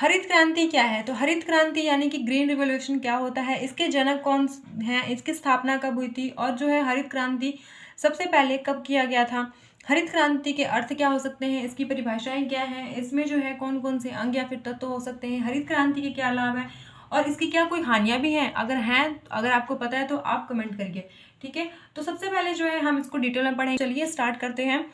हरित क्रांति क्या है? तो हरित क्रांति यानी कि ग्रीन रिवॉल्यूशन क्या होता है, इसके जनक कौन हैं, इसकी स्थापना कब हुई थी और जो है हरित क्रांति सबसे पहले कब किया गया था, हरित क्रांति के अर्थ क्या हो सकते हैं, इसकी परिभाषाएं क्या हैं, इसमें जो है कौन कौन से अंग या फिर तत्व हो सकते हैं, हरित क्रांति के क्या लाभ हैं और इसकी क्या कोई हानियां भी हैं, अगर आपको पता है तो आप कमेंट करिए। ठीक है, तो सबसे पहले जो है हम इसको डिटेल में पढ़ेंगे। चलिए स्टार्ट करते हैं।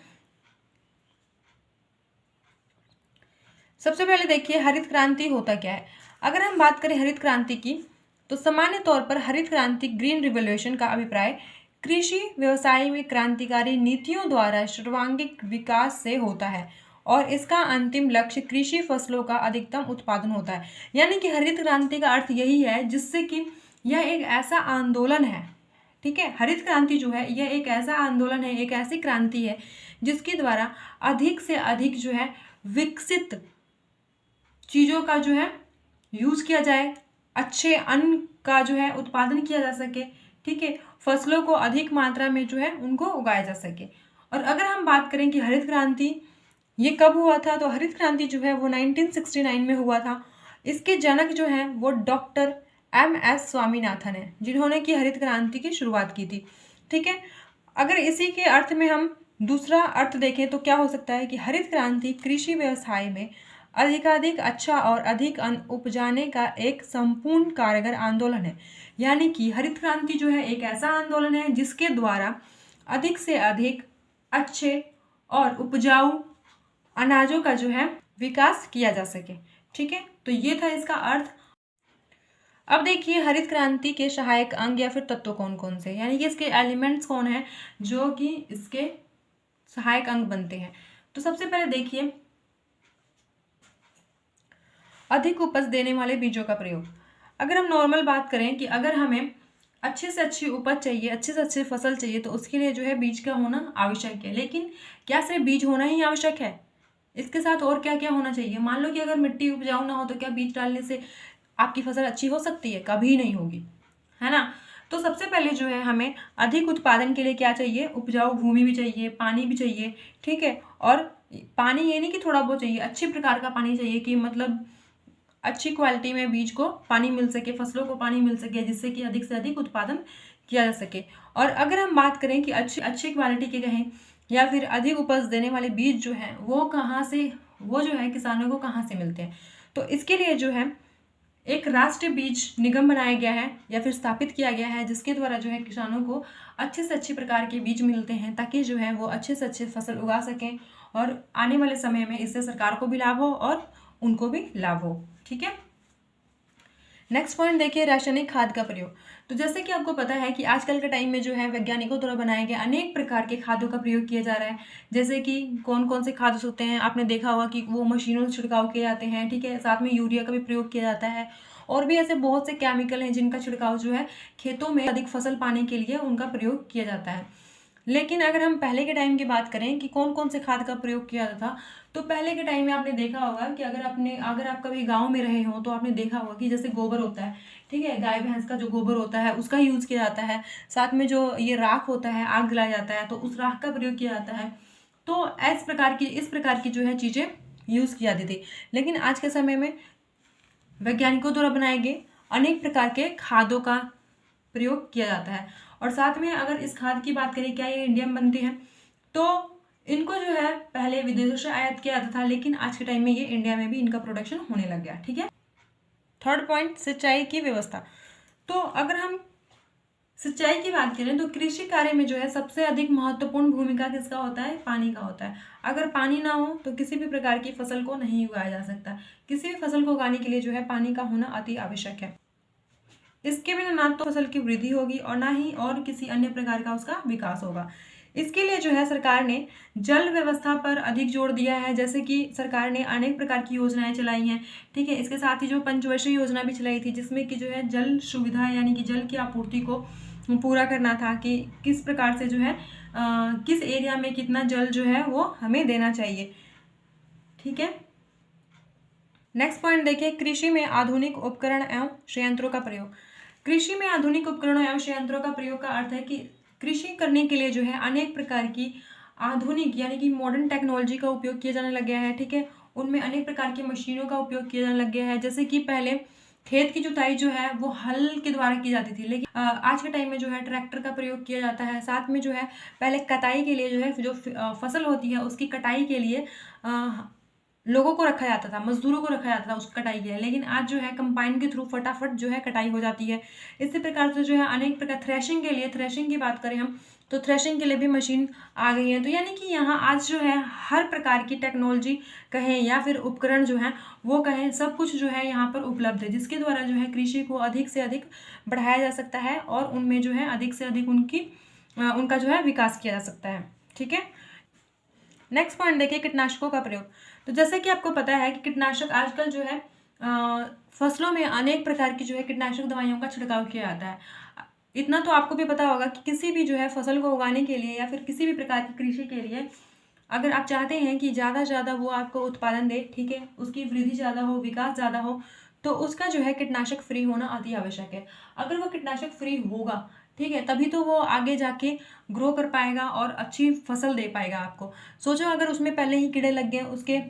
सबसे पहले देखिए हरित क्रांति होता क्या है। अगर हम बात करें हरित क्रांति की, तो सामान्य तौर पर हरित क्रांति ग्रीन रिवॉल्यूशन का अभिप्राय कृषि व्यवसाय में क्रांतिकारी नीतियों द्वारा सर्वांगीण विकास से होता है और इसका अंतिम लक्ष्य कृषि फसलों का अधिकतम उत्पादन होता है। यानी कि हरित क्रांति का अर्थ यही है जिससे कि यह एक ऐसा आंदोलन है। ठीक है, हरित क्रांति जो है यह एक ऐसा आंदोलन है, एक ऐसी क्रांति है जिसके द्वारा अधिक से अधिक जो है विकसित चीज़ों का जो है यूज़ किया जाए, अच्छे अन्न का जो है उत्पादन किया जा सके। ठीक है, फसलों को अधिक मात्रा में जो है उनको उगाया जा सके। और अगर हम बात करें कि हरित क्रांति ये कब हुआ था, तो हरित क्रांति जो है वो 1969 में हुआ था। इसके जनक जो हैं वो डॉक्टर MS स्वामीनाथन है, जिन्होंने की हरित क्रांति की शुरुआत की थी। ठीक है, अगर इसी के अर्थ में हम दूसरा अर्थ देखें तो क्या हो सकता है कि हरित क्रांति कृषि व्यवसाय में अधिकाधिक अच्छा और अधिक अन्न उपजाने का एक संपूर्ण कारगर आंदोलन है। यानी कि हरित क्रांति जो है एक ऐसा आंदोलन है जिसके द्वारा अधिक से अधिक अच्छे और उपजाऊ अनाजों का जो है विकास किया जा सके। ठीक है, तो ये था इसका अर्थ। अब देखिए हरित क्रांति के सहायक अंग या फिर तत्व कौन कौन से, यानी कि इसके एलिमेंट्स कौन है जो कि इसके सहायक अंग बनते हैं। तो सबसे पहले देखिए अधिक उपज देने वाले बीजों का प्रयोग। अगर हम नॉर्मल बात करें कि अगर हमें अच्छे से अच्छी उपज चाहिए, अच्छे से अच्छी फसल चाहिए, तो उसके लिए जो है बीज का होना आवश्यक है। लेकिन क्या सिर्फ बीज होना ही आवश्यक है? इसके साथ और क्या क्या होना चाहिए? मान लो कि अगर मिट्टी उपजाऊ ना हो तो क्या बीज डालने से आपकी फसल अच्छी हो सकती है? कभी नहीं होगी, है ना। तो सबसे पहले जो है हमें अधिक उत्पादन के लिए क्या चाहिए? उपजाऊ भूमि भी चाहिए, पानी भी चाहिए। ठीक है, और पानी ये नहीं कि थोड़ा बहुत चाहिए, अच्छी प्रकार का पानी चाहिए कि मतलब अच्छी क्वालिटी में बीज को पानी मिल सके, फसलों को पानी मिल सके, जिससे कि अधिक से अधिक उत्पादन किया जा सके। और अगर हम बात करें कि अच्छी क्वालिटी के कहें या फिर अधिक उपज देने वाले बीज जो हैं वो जो है किसानों को कहाँ से मिलते हैं, तो इसके लिए जो है एक राष्ट्रीय बीज निगम बनाया गया है या फिर स्थापित किया गया है, जिसके द्वारा जो है किसानों को अच्छे से अच्छे प्रकार के बीज मिलते हैं ताकि जो है वो अच्छे से अच्छे फसल उगा सकें और आने वाले समय में इससे सरकार को भी लाभ हो और उनको भी लाभ हो। ठीक है, नेक्स्ट पॉइंट देखिए रासायनिक खाद का प्रयोग। तो जैसे कि आपको पता है कि आजकल के टाइम में जो है वैज्ञानिकों द्वारा बनाए गए अनेक प्रकार के खादों का प्रयोग किया जा रहा है। जैसे कि कौन कौन से खाद होते हैं, आपने देखा होगा कि वो मशीनों से छिड़काव किए जाते हैं। ठीक है, साथ में यूरिया का भी प्रयोग किया जाता है और भी ऐसे बहुत से केमिकल हैं जिनका छिड़काव जो है खेतों में अधिक फसल पाने के लिए उनका प्रयोग किया जाता है। लेकिन अगर हम पहले के टाइम की बात करें कि कौन कौन से खाद का प्रयोग किया जाता था, तो पहले के टाइम में आपने देखा होगा कि अगर आप कभी गांव में रहे हो तो आपने देखा होगा कि जैसे गोबर होता है, ठीक है, गाय भैंस का जो गोबर होता है उसका यूज़ किया जाता है। साथ में जो ये राख होता है, आग जलाया जाता है तो उस राख का प्रयोग किया जाता है। तो इस प्रकार की जो है चीज़ें यूज़ की जाती थी। लेकिन आज के समय में वैज्ञानिकों द्वारा बनाए गए अनेक प्रकार के खादों का प्रयोग किया जाता है। और साथ में अगर इस खाद की बात करें क्या ये इंडिया में बनते हैं, तो इनको जो है पहले विदेशों से आयात किया जाता था, लेकिन आज के टाइम में ये इंडिया में भी इनका प्रोडक्शन होने लग गया। ठीक है, थर्ड पॉइंट सिंचाई की व्यवस्था। तो अगर हम सिंचाई की बात करें तो कृषि कार्य में जो है सबसे अधिक महत्वपूर्ण भूमिका किसका होता है? पानी का होता है। अगर पानी ना हो तो किसी भी प्रकार की फसल को नहीं उगाया जा सकता। किसी भी फसल को उगाने के लिए जो है पानी का होना अति आवश्यक है। इसके बिना ना तो फसल की वृद्धि होगी और ना ही और किसी अन्य प्रकार का उसका विकास होगा। इसके लिए जो है सरकार ने जल व्यवस्था पर अधिक जोर दिया है। जैसे कि सरकार ने अनेक प्रकार की योजनाएं चलाई हैं। ठीक है, इसके साथ ही जो पंचवर्षीय योजना भी चलाई थी, जिसमें कि जो है जल सुविधा यानी कि जल की आपूर्ति को पूरा करना था कि किस प्रकार से जो है किस एरिया में कितना जल जो है वो हमें देना चाहिए। ठीक है, नेक्स्ट पॉइंट देखिए कृषि में आधुनिक उपकरण एवं संयंत्रों का प्रयोग। कृषि में आधुनिक उपकरणों एवं संयंत्रों का प्रयोग का अर्थ है कि कृषि करने के लिए जो है अनेक प्रकार की आधुनिक यानी कि मॉडर्न टेक्नोलॉजी का उपयोग किया जाने लग गया है। ठीक है, उनमें अनेक प्रकार की मशीनों का उपयोग किया जाने लग गया है। जैसे कि पहले खेत की जुताई जो है वो हल के द्वारा की जाती थी, लेकिन आज के टाइम में जो है ट्रैक्टर का प्रयोग किया जाता है। साथ में जो है पहले कटाई के लिए जो है जो फसल होती है उसकी कटाई के लिए लोगों को रखा जाता था, मजदूरों को रखा जाता था उस कटाई के लिए, लेकिन आज जो है कंबाइन के थ्रू फटाफट जो है कटाई हो जाती है। इसी प्रकार से जो है अनेक प्रकार थ्रेशिंग के लिए, थ्रेशिंग की बात करें हम तो थ्रेशिंग के लिए भी मशीन आ गई है। तो यानी कि यहाँ आज जो है हर प्रकार की टेक्नोलॉजी कहें या फिर उपकरण जो है वो कहें, सब कुछ जो है यहाँ पर उपलब्ध है, जिसके द्वारा जो है कृषि को अधिक से अधिक बढ़ाया जा सकता है और उनमें जो है अधिक से अधिक उनका जो है विकास किया जा सकता है। ठीक है, नेक्स्ट पॉइंट देखिए कीटनाशकों का प्रयोग। तो जैसे कि आपको पता है कि कीटनाशक आजकल जो है फसलों में अनेक प्रकार की जो है कीटनाशक दवाइयों का छिड़काव किया जाता है। इतना तो आपको भी पता होगा कि किसी भी जो है फसल को उगाने के लिए या फिर किसी भी प्रकार की कृषि के लिए अगर आप चाहते हैं कि ज़्यादा से ज़्यादा वो आपको उत्पादन दे, ठीक है, उसकी वृद्धि ज़्यादा हो, विकास ज़्यादा हो, तो उसका जो है कीटनाशक फ्री होना अति आवश्यक है। अगर वो कीटनाशक फ्री होगा, ठीक है, तभी तो वो आगे जाके ग्रो कर पाएगा और अच्छी फसल दे पाएगा आपको। सोचो अगर उसमें पहले ही कीड़े लग गए, उसके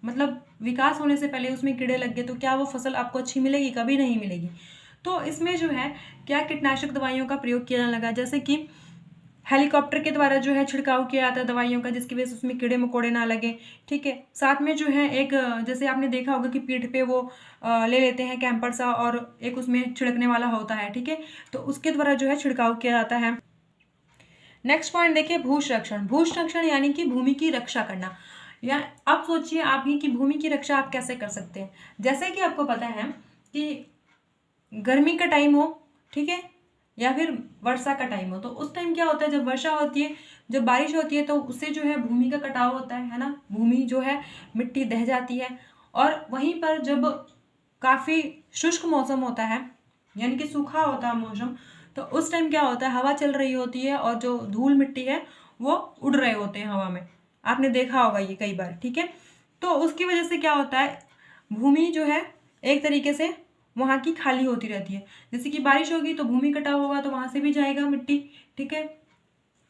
मतलब विकास होने से पहले उसमें कीड़े लग गए, तो क्या वो फसल आपको अच्छी मिलेगी? कभी नहीं मिलेगी। तो इसमें जो है क्या कीटनाशक दवाइयों का प्रयोग किया जाने लगा, जैसे कि हेलीकॉप्टर के द्वारा जो है छिड़काव किया जाता है दवाइयों का, जिसकी वजह से उसमें कीड़े मकोड़े ना लगे। ठीक है, साथ में जो है एक जैसे आपने देखा होगा कि पीठ पे वो ले लेते हैं कैंपर सा और एक उसमें छिड़कने वाला होता है, ठीक है, तो उसके द्वारा जो है छिड़काव किया जाता है। नेक्स्ट पॉइंट देखिए भू संरक्षण। भू संरक्षण यानी कि भूमि की रक्षा करना। या अब सोचिए आप ही कि भूमि की रक्षा आप कैसे कर सकते हैं। जैसे कि आपको पता है कि गर्मी का टाइम हो, ठीक है, या फिर वर्षा का टाइम हो, तो उस टाइम क्या होता है, जब वर्षा होती है, जब बारिश होती है, तो उससे जो है भूमि का कटाव होता है ना, भूमि जो है मिट्टी दह जाती है। और वहीं पर जब काफ़ी शुष्क मौसम होता है यानी कि सूखा होता है मौसम, तो उस टाइम क्या होता है, हवा चल रही होती है और जो धूल मिट्टी है वो उड़ रहे होते हैं हवा में, आपने देखा होगा ये कई बार। ठीक है, तो उसकी वजह से क्या होता है, भूमि जो है एक तरीके से वहाँ की खाली होती रहती है। जैसे कि बारिश होगी तो भूमि कटाव होगा तो वहाँ से भी जाएगा मिट्टी, ठीक है,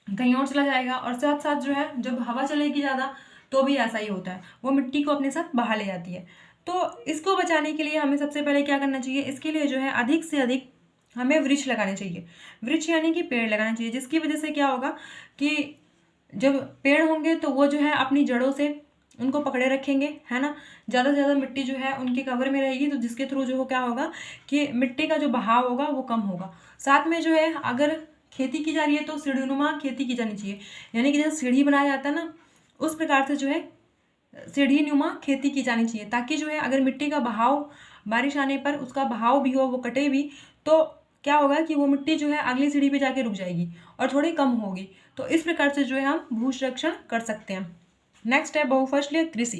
कहीं और चला जाएगा। और साथ साथ जो है जब हवा चलेगी ज़्यादा तो भी ऐसा ही होता है, वो मिट्टी को अपने साथ बहा ले जाती है। तो इसको बचाने के लिए हमें सबसे पहले क्या करना चाहिए, इसके लिए जो है अधिक से अधिक हमें वृक्ष लगाने चाहिए। वृक्ष यानी कि पेड़ लगाना चाहिए, जिसकी वजह से क्या होगा कि जब पेड़ होंगे तो वो जो है अपनी जड़ों से उनको पकड़े रखेंगे, है ना, ज़्यादा से ज़्यादा मिट्टी जो है उनके कवर में रहेगी, तो जिसके थ्रू जो क्या होगा कि मिट्टी का जो बहाव होगा वो कम होगा। साथ में जो है अगर खेती की जा रही है तो सीढ़ीनुमा खेती की जानी चाहिए, यानी कि जैसे सीढ़ी बनाया जाता है ना, उस प्रकार से जो है सीढ़ीनुमा खेती की जानी चाहिए, ताकि जो है अगर मिट्टी का बहाव बारिश आने पर उसका बहाव भी हो, वो कटे भी, तो क्या होगा कि वो मिट्टी जो है अगली सीढ़ी पे जाके रुक जाएगी और थोड़ी कम होगी। तो इस प्रकार से जो है हम भू संरक्षण कर सकते हैं। नेक्स्ट है बहुफसलीय कृषि।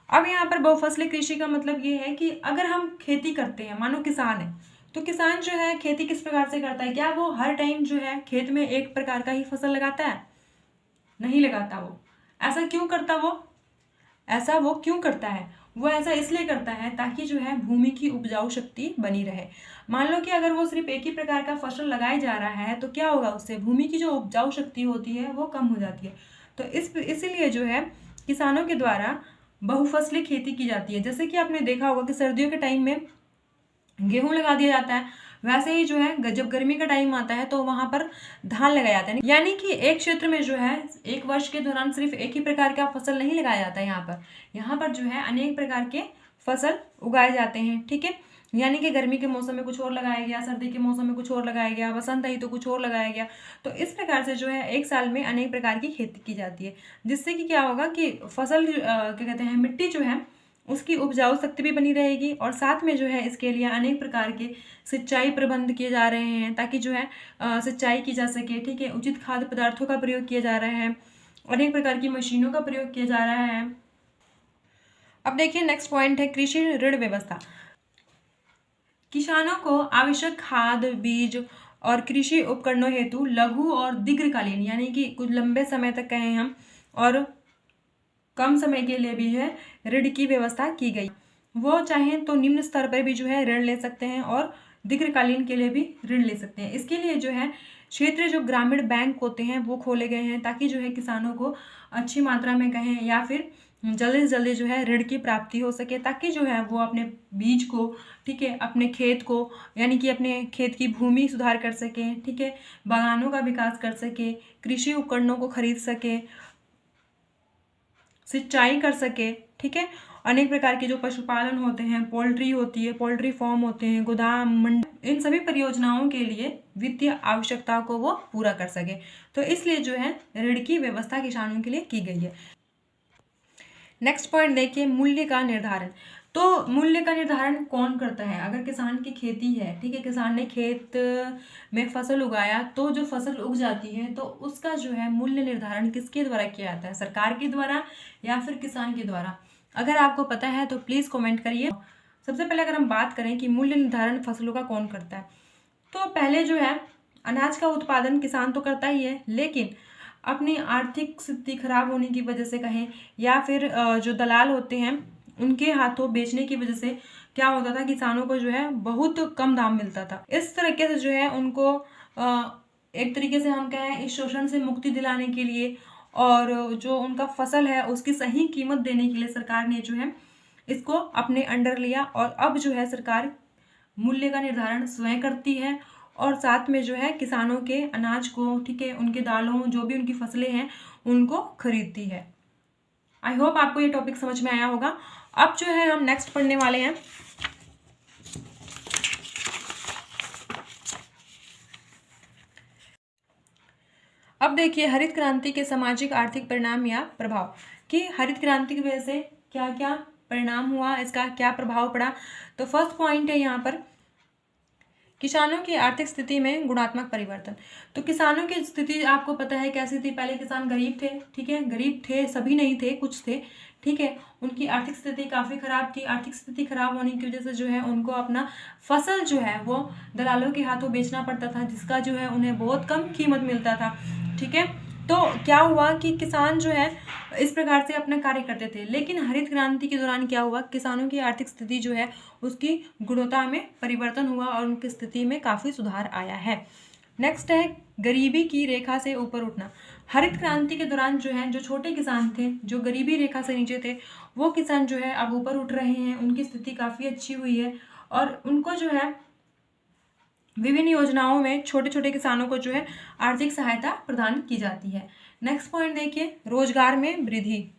अब यहाँ पर बहुफसलीय कृषि का मतलब ये है कि अगर हम खेती करते हैं, मानो किसान है, तो किसान जो है खेती किस प्रकार से करता है, क्या वो हर टाइम जो है खेत में एक प्रकार का ही फसल लगाता है? नहीं लगाता। वो ऐसा क्यों करता, ऐसा वो क्यों करता है? वो ऐसा इसलिए करता है ताकि जो है भूमि की उपजाऊ शक्ति बनी रहे। मान लो कि अगर वो सिर्फ एक ही प्रकार का फसल लगाया जा रहा है तो क्या होगा, उससे भूमि की जो उपजाऊ शक्ति होती है वो कम हो जाती है। तो इसीलिए जो है किसानों के द्वारा बहुफसली खेती की जाती है। जैसे कि आपने देखा होगा कि सर्दियों के टाइम में गेहूं लगा दिया जाता है, वैसे ही जो है जब गर्मी का टाइम आता है तो वहां पर धान लगाया जाता है। यानी कि एक क्षेत्र में जो है एक वर्ष के दौरान सिर्फ एक ही प्रकार का फसल नहीं लगाया जाता है, यहाँ पर जो है अनेक प्रकार के फसल उगाए जाते हैं। ठीक है, यानी कि गर्मी के मौसम में कुछ और लगाया गया, सर्दी के मौसम में कुछ और लगाया गया, बसंत आई तो कुछ और लगाया गया। तो इस प्रकार से जो है एक साल में अनेक प्रकार की खेती की जाती है, जिससे कि क्या होगा कि फसल क्या कहते हैं, मिट्टी जो है उसकी उपजाऊ शक्ति भी बनी रहेगी। और साथ में जो है इसके लिए अनेक प्रकार के सिंचाई प्रबंध किए जा रहे हैं, ताकि जो है सिंचाई की जा सके। ठीक है, उचित खाद्य पदार्थों का प्रयोग किया जा रहा है, अनेक प्रकार की मशीनों का प्रयोग किया जा रहा है। अब देखिए नेक्स्ट पॉइंट है कृषि ऋण व्यवस्था। किसानों को आवश्यक खाद, बीज और कृषि उपकरणों हेतु लघु और दीर्घकालीन यानी कि कुछ लंबे समय तक कहें हम और कम समय के लिए भी है ऋण की व्यवस्था की गई। वो चाहें तो निम्न स्तर पर भी जो है ऋण ले सकते हैं और दीर्घकालीन के लिए भी ऋण ले सकते हैं। इसके लिए जो है क्षेत्रीय जो ग्रामीण बैंक होते हैं वो खोले गए हैं, ताकि जो है किसानों को अच्छी मात्रा में कहें या फिर जल्दी से जल्दी जो है ऋण की प्राप्ति हो सके, ताकि जो है वो अपने बीज को, ठीक है, अपने खेत को, यानी कि अपने खेत की भूमि सुधार कर सके, ठीक है, बागानों का विकास कर सके, कृषि उपकरणों को खरीद सके, सिंचाई कर सके, ठीक है। अनेक प्रकार के जो पशुपालन होते हैं, पोल्ट्री होती है, पोल्ट्री फार्म होते हैं, गोदाम, मंडी, इन सभी परियोजनाओं के लिए वित्तीय आवश्यकताओं को वो पूरा कर सके। तो इसलिए जो है ऋण की व्यवस्था किसानों के लिए की गई है। नेक्स्ट पॉइंट देखिए, मूल्य का निर्धारण। तो मूल्य का निर्धारण कौन करता है? अगर किसान की खेती है, ठीक है, किसान ने खेत में फसल उगाया, तो जो फसल उग जाती है तो उसका जो है मूल्य निर्धारण किसके द्वारा किया जाता है? सरकार के द्वारा या फिर किसान के द्वारा? अगर आपको पता है तो प्लीज़ कमेंट करिए। सबसे पहले अगर हम बात करें कि मूल्य निर्धारण फसलों का कौन करता है, तो पहले जो है अनाज का उत्पादन किसान तो करता ही है, लेकिन अपनी आर्थिक स्थिति खराब होने की वजह से कहें, या फिर जो दलाल होते हैं उनके हाथों बेचने की वजह से क्या होता था, किसानों को जो है बहुत कम दाम मिलता था। इस तरीके से जो है उनको एक तरीके से हम कहें इस शोषण से मुक्ति दिलाने के लिए और जो उनका फसल है उसकी सही कीमत देने के लिए सरकार ने जो है इसको अपने अंडर लिया, और अब जो है सरकार मूल्य का निर्धारण स्वयं करती है और साथ में जो है किसानों के अनाज को, ठीक है, उनके दालों, जो भी उनकी फसलें हैं उनको खरीदती है। आई होप आपको ये टॉपिक समझ में आया होगा। अब जो है हम नेक्स्ट पढ़ने वाले हैं अब देखिए हरित क्रांति के सामाजिक आर्थिक परिणाम या प्रभाव, कि हरित क्रांति की वजह से क्या क्या परिणाम हुआ, इसका क्या प्रभाव पड़ा। तो फर्स्ट पॉइंट है यहाँ पर किसानों की आर्थिक स्थिति में गुणात्मक परिवर्तन। तो किसानों की स्थिति आपको पता है कैसी थी? पहले किसान गरीब थे, ठीक है, गरीब थे, सभी नहीं थे, कुछ थे, ठीक है। उनकी आर्थिक स्थिति काफ़ी ख़राब थी। आर्थिक स्थिति खराब होने की वजह से जो है उनको अपना फसल जो है वो दलालों के हाथों बेचना पड़ता था, जिसका जो है उन्हें बहुत कम कीमत मिलता था, ठीक है। तो क्या हुआ कि किसान जो है इस प्रकार से अपना कार्य करते थे, लेकिन हरित क्रांति के दौरान क्या हुआ, किसानों की आर्थिक स्थिति जो है उसकी गुणवत्ता में परिवर्तन हुआ और उनकी स्थिति में काफ़ी सुधार आया है। नेक्स्ट है गरीबी की रेखा से ऊपर उठना। हरित क्रांति के दौरान जो है जो छोटे किसान थे, जो गरीबी रेखा से नीचे थे, वो किसान जो है अब ऊपर उठ रहे हैं, उनकी स्थिति काफ़ी अच्छी हुई है और उनको जो है विभिन्न योजनाओं में छोटे छोटे किसानों को जो है आर्थिक सहायता प्रदान की जाती है। नेक्स्ट पॉइंट देखिए, रोजगार में वृद्धि।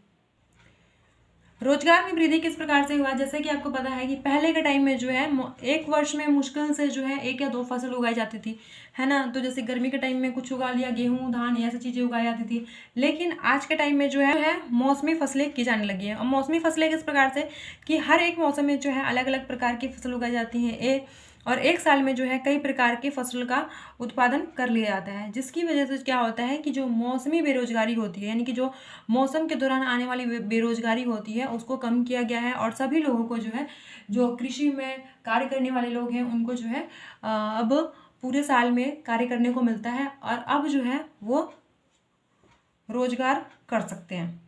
रोजगार में वृद्धि किस प्रकार से हुआ? जैसे कि आपको पता है कि पहले के टाइम में जो है एक वर्ष में मुश्किल से जो है 1 या 2 फसल उगाई जाती थी, है ना। तो जैसे गर्मी के टाइम में कुछ उगा लिया, गेहूं, धान, ऐसी चीज़ें उगाई जाती थी। लेकिन आज के टाइम में जो है मौसमी फसलें की जाने लगी हैं। और मौसमी फसलें किस प्रकार से कि हर एक मौसम में जो है अलग अलग प्रकार की फसल उगाई जाती हैं, और एक साल में जो है कई प्रकार की फसल का उत्पादन कर लिया जाता है, जिसकी वजह से क्या होता है कि जो मौसमी बेरोजगारी होती है, यानी कि जो मौसम के दौरान आने वाली बेरोजगारी होती है उसको कम किया गया है। और सभी लोगों को जो है जो कृषि में कार्य करने वाले लोग हैं उनको जो है अब पूरे साल में कार्य करने को मिलता है और अब जो है वो रोजगार कर सकते हैं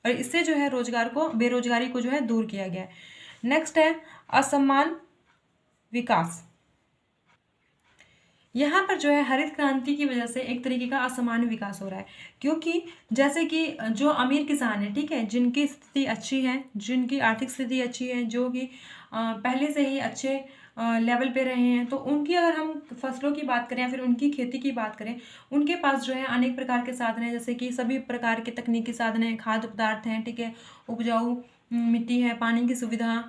और इससे जो है बेरोजगारी को जो है दूर किया गया है। नेक्स्ट है असमान विकास। यहाँ पर जो है हरित क्रांति की वजह से एक तरीके का असमान विकास हो रहा है, क्योंकि जैसे कि जो अमीर किसान है, ठीक है, जिनकी स्थिति अच्छी है, जिनकी आर्थिक स्थिति अच्छी है, जो कि पहले से ही अच्छे लेवल पे रहे हैं, तो उनकी अगर हम फसलों की बात करें या फिर उनकी खेती की बात करें, उनके पास जो है अनेक प्रकार के साधन हैं, जैसे कि सभी प्रकार के तकनीकी साधन हैं, खाद्य पदार्थ हैं, ठीक है, उपजाऊ मिट्टी है, पानी की सुविधा,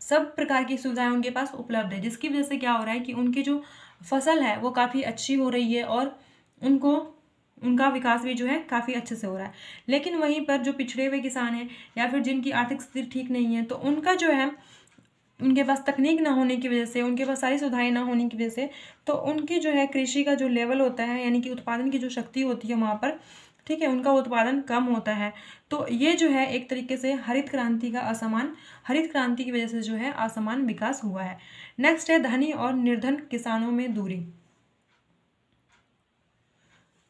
सब प्रकार की सुविधाएं उनके पास उपलब्ध है, जिसकी वजह से क्या हो रहा है कि उनकी जो फसल है वो काफ़ी अच्छी हो रही है और उनका विकास भी जो है काफ़ी अच्छे से हो रहा है। लेकिन वहीं पर जो पिछड़े हुए किसान हैं या फिर जिनकी आर्थिक स्थिति ठीक नहीं है, तो उनका जो है उनके पास तकनीक ना होने की वजह से, उनके पास सारी सुविधाएं ना होने की वजह से, तो उनकी जो है कृषि का जो लेवल होता है, यानी कि उत्पादन की जो शक्ति होती है वहाँ पर, ठीक है, उनका उत्पादन कम होता है। तो ये जो है एक तरीके से हरित क्रांति की वजह से जो है असमान विकास हुआ है। नेक्स्ट है धनी और निर्धन किसानों में दूरी।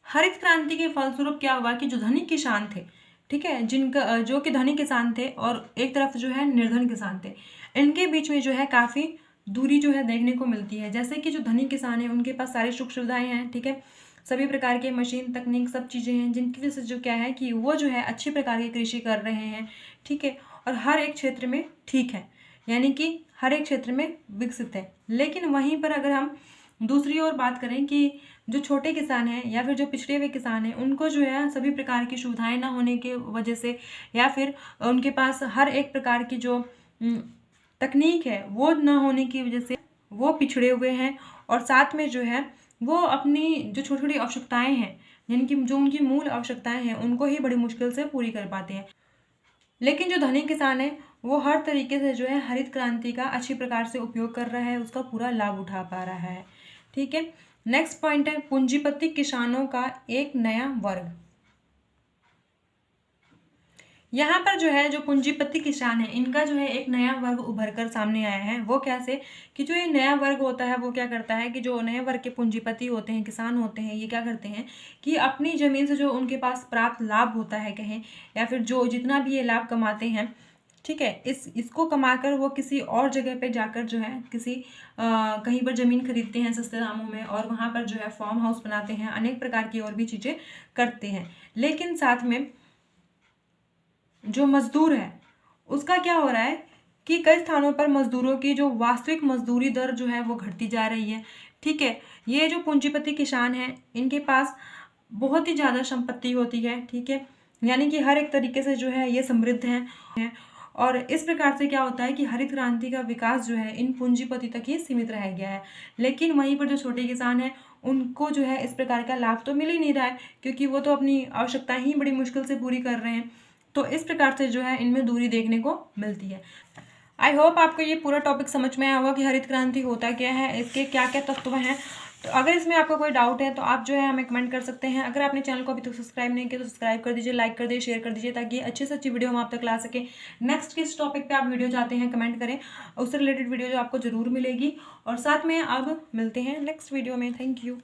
हरित क्रांति के फलस्वरूप क्या हुआ कि जो धनी किसान थे, ठीक है, जिनका जो कि धनी किसान थे और एक तरफ जो है निर्धन किसान थे, इनके बीच में जो है काफ़ी दूरी जो है देखने को मिलती है। जैसे कि जो धनी किसान है उनके पास सारी सुख सुविधाएं हैं, ठीक है, सभी प्रकार के मशीन तकनीक सब चीज़ें हैं जिनकी वजह से जो क्या है कि वो जो है अच्छी प्रकार की कृषि कर रहे हैं, ठीक है, और हर एक क्षेत्र में ठीक है, यानी कि हर एक क्षेत्र में विकसित है। लेकिन वहीं पर अगर हम दूसरी ओर बात करें कि जो छोटे किसान हैं या फिर जो पिछड़े हुए किसान हैं, उनको जो है सभी प्रकार की सुविधाएं ना होने के वजह से या फिर उनके पास हर एक प्रकार की जो तकनीक है वो ना होने की वजह से वो पिछड़े हुए हैं, और साथ में जो है वो अपनी जो छोटी छोटी आवश्यकताएं हैं, यानी कि जो उनकी मूल आवश्यकताएं हैं, उनको ही बड़ी मुश्किल से पूरी कर पाते हैं। लेकिन जो धनी किसान है वो हर तरीके से जो है हरित क्रांति का अच्छी प्रकार से उपयोग कर रहा है, उसका पूरा लाभ उठा पा रहा है, ठीक है। नेक्स्ट पॉइंट है पूंजीपति किसानों का एक नया वर्ग। यहाँ पर जो है जो पूंजीपति किसान है इनका जो है एक नया वर्ग उभर कर सामने आया है। वो कैसे कि जो ये नया वर्ग होता है वो क्या करता है कि जो नए वर्ग के पूंजीपति होते हैं, किसान होते हैं, ये क्या करते हैं कि अपनी ज़मीन से जो उनके पास प्राप्त लाभ होता है कहें, या फिर जो जितना भी ये लाभ कमाते हैं, ठीक है, इसको कमाकर वो किसी और जगह पे जाकर जो है किसी कहीं पर ज़मीन खरीदते हैं सस्ते दामों में, और वहाँ पर जो है फार्म हाउस बनाते हैं, अनेक प्रकार की और भी चीज़ें करते हैं। लेकिन साथ में जो मजदूर है उसका क्या हो रहा है कि कई स्थानों पर मजदूरों की जो वास्तविक मजदूरी दर जो है वो घटती जा रही है, ठीक है। ये जो पूंजीपति किसान हैं इनके पास बहुत ही ज़्यादा संपत्ति होती है, ठीक है, यानी कि हर एक तरीके से जो है ये समृद्ध हैं, और इस प्रकार से क्या होता है कि हरित क्रांति का विकास जो है इन पूंजीपति तक ही सीमित रह गया है। लेकिन वहीं पर जो छोटे किसान हैं उनको जो है इस प्रकार का लाभ तो मिल ही नहीं रहा है, क्योंकि वो तो अपनी आवश्यकताएं ही बड़ी मुश्किल से पूरी कर रहे हैं। तो इस प्रकार से जो है इनमें दूरी देखने को मिलती है। आई होप आपको ये पूरा टॉपिक समझ में आया होगा कि हरित क्रांति होता क्या है, इसके क्या क्या तत्व हैं। तो अगर इसमें आपको कोई डाउट है तो आप जो है हमें कमेंट कर सकते हैं। अगर आपने चैनल को अभी तक सब्सक्राइब नहीं किया तो सब्सक्राइब कर दीजिए, लाइक कर दीजिए, शेयर कर दीजिए, ताकि अच्छी से अच्छी वीडियो हम आप तक ला सकें। नेक्स्ट किस टॉपिक पे आप वीडियो चाहते हैं कमेंट करें, उससे रिलेटेड वीडियो जो आपको ज़रूर मिलेगी। और साथ में अब मिलते हैं नेक्स्ट वीडियो में। Thank you.